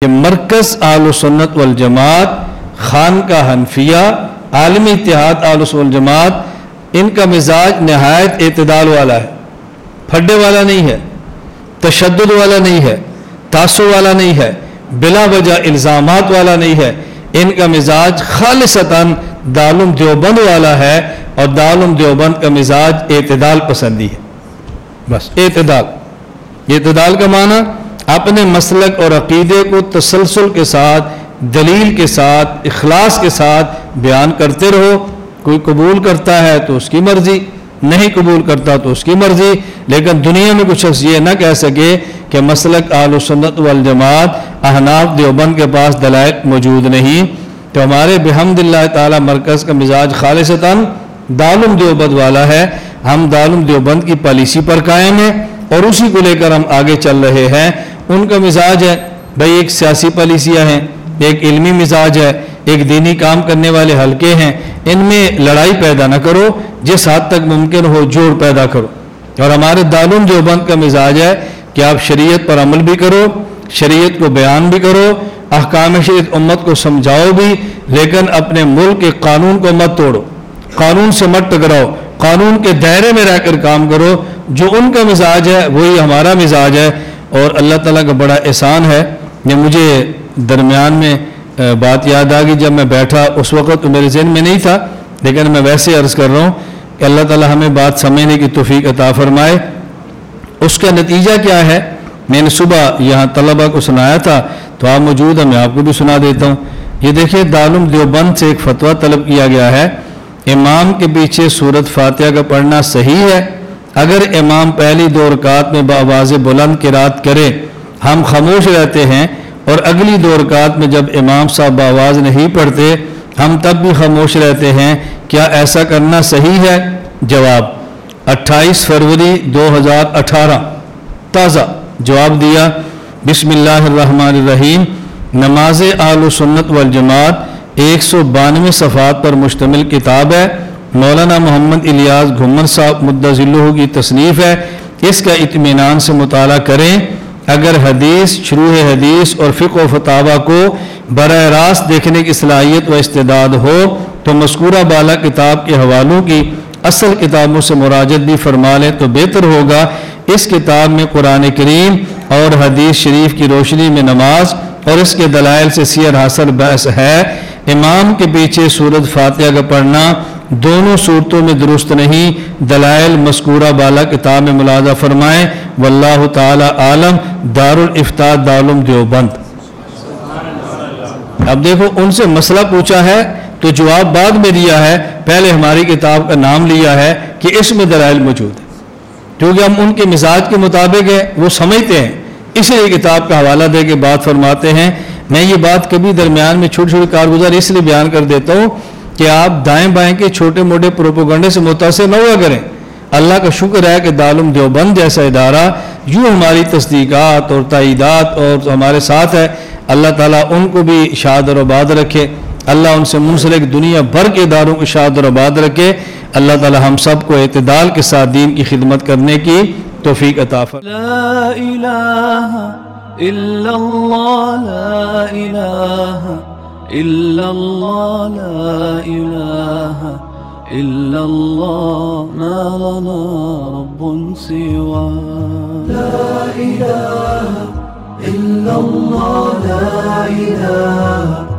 کہ مرکز اہل سنت والجماعت، خانقاہ حنفیہ، عالمی اتحاد اہل سنت والجماعت، ان کا مزاج نہایت اعتدال والا ہے، پھڈے والا نہیں ہے، تشدد والا نہیں ہے، تعصب والا نہیں ہے، بلا وجہ الزامات والا نہیں ہے. ان کا مزاج خالصتاً دارالعلوم دیوبند والا ہے، اور دارالعلوم دیوبند کا مزاج اعتدال پسندی ہے. بس اعتدال کا معنی اپنے مسلک اور عقیدے کو تسلسل کے ساتھ، دلیل کے ساتھ، اخلاص کے ساتھ بیان کرتے رہو. کوئی قبول کرتا ہے تو اس کی مرضی، نہیں قبول کرتا تو اس کی مرضی، لیکن دنیا میں کچھ شخص یہ نہ کہہ سکے کہ مسلک اہل سنت والجماعت احناف دیوبند کے پاس دلائل موجود نہیں. تو ہمارے بحمد اللہ تعالی مرکز کا مزاج خالصتاً دارالعلوم دیوبند والا ہے. ہم دارالعلوم دیوبند کی پالیسی پر قائم ہیں اور اسی کو لے کر ہم آگے چل رہے ہیں. ان کا مزاج ہے بھئی ایک سیاسی پالیسیاں ہیں، ایک علمی مزاج ہے، ایک دینی کام کرنے والے حلقے ہیں. ان میں لڑائی پیدا نہ کرو، جس حد تک ممکن ہو جوڑ پیدا کرو. اور ہمارے دارالعلوم دیوبند کا مزاج ہے کہ آپ شریعت پر عمل بھی کرو، شریعت کو بیان بھی کرو، احکام شریعت امت کو سمجھاؤ بھی، لیکن اپنے ملک کے قانون کو مت توڑو، قانون سے مت ٹکراؤ، قانون کے دائرے میں رہ کر کام کرو. جو ان کا مزاج ہے وہی ہمارا مزاج ہے. اور اللہ تعالیٰ کا بڑا احسان ہے. یہ مجھے درمیان میں بات یاد آ گئی جب میں بیٹھا، اس وقت تو میرے ذہن میں نہیں تھا، لیکن میں ویسے عرض کر رہا ہوں کہ اللہ تعالیٰ ہمیں بات سمجھنے کی توفیق عطا فرمائے. اس کا نتیجہ کیا ہے؟ میں نے صبح یہاں طلبہ کو سنایا تھا، تو آپ موجود ہیں، میں آپ کو بھی سنا دیتا ہوں. یہ دیکھیں، دارالعلوم دیوبند سے ایک فتویٰ طلب کیا گیا ہے، امام کے پیچھے سورۃ فاتحہ کا پڑھنا صحیح ہے اگر امام پہلی 2 رکعات میں بآواز بلند قرات کرے، ہم خاموش رہتے ہیں، اور اگلی 2 رکعات میں جب امام صاحب بآواز نہیں پڑھتے ہم تب بھی خاموش رہتے ہیں، کیا ایسا کرنا صحیح ہے؟ جواب: 28 فروری 2018 تازہ جواب دیا. بسم اللہ الرحمن الرحیم. نماز اہل سنت والجماعت 192 صفحات پر مشتمل کتاب ہے. مولانا محمد الیاس گھمن صاحب مدظ اللہ کی تصنیف ہے. اس کا اطمینان سے مطالعہ کریں. اگر حدیث، شروح حدیث اور فقہ و فتاویٰ کو براہ راست دیکھنے کی صلاحیت و استعداد ہو تو مذکورہ بالا کتاب کے حوالوں کی اصل کتابوں سے مراجعت بھی فرما لیں تو بہتر ہوگا. اس کتاب میں قرآن کریم اور حدیث شریف کی روشنی میں نماز اور اس کے دلائل سے سیر حاصل بحث ہے. امام کے پیچھے سورۃ فاتحہ کا پڑھنا دونوں صورتوں میں درست نہیں. دلائل مذکورہ بالا کتاب میں ملاحظہ فرمائیں. واللہ تعالی عالم. دارالافتاء دارالعلوم دیوبند. اب دیکھو، ان سے مسئلہ پوچھا ہے تو جواب بعد میں دیا ہے، پہلے ہماری کتاب کا نام لیا ہے کہ اس میں دلائل موجود ہے، کیونکہ ہم ان کے مزاج کے مطابق ہے، وہ سمجھتے ہیں، اس لیے کتاب کا حوالہ دے کے بات فرماتے ہیں. میں یہ بات کبھی درمیان میں چھوٹی چھوٹی کارگزار اس لیے بیان کر دیتا ہوں کہ آپ دائیں بائیں کے چھوٹے موٹے پروپیگنڈے سے متاثر نہ ہوا کریں. اللہ کا شکر ہے کہ دارالعلوم دیوبند جیسا ادارہ یوں ہماری تصدیقات اور تائیدات اور ہمارے ساتھ ہے. اللہ تعالیٰ ان کو بھی شاد اور آباد رکھے. اللہ ان سے منسلک دنیا بھر کے اداروں کو شاد اور آباد رکھے. اللہ تعالیٰ ہم سب کو اعتدال کے ساتھ دین کی خدمت کرنے کی توفیق عطا فرمائے. لا الہ الا اللہ، لا الہ الا اللہ، لا الہ الا اللہ، ما لنا رب سوا. لا الہ الا اللہ، لا الہ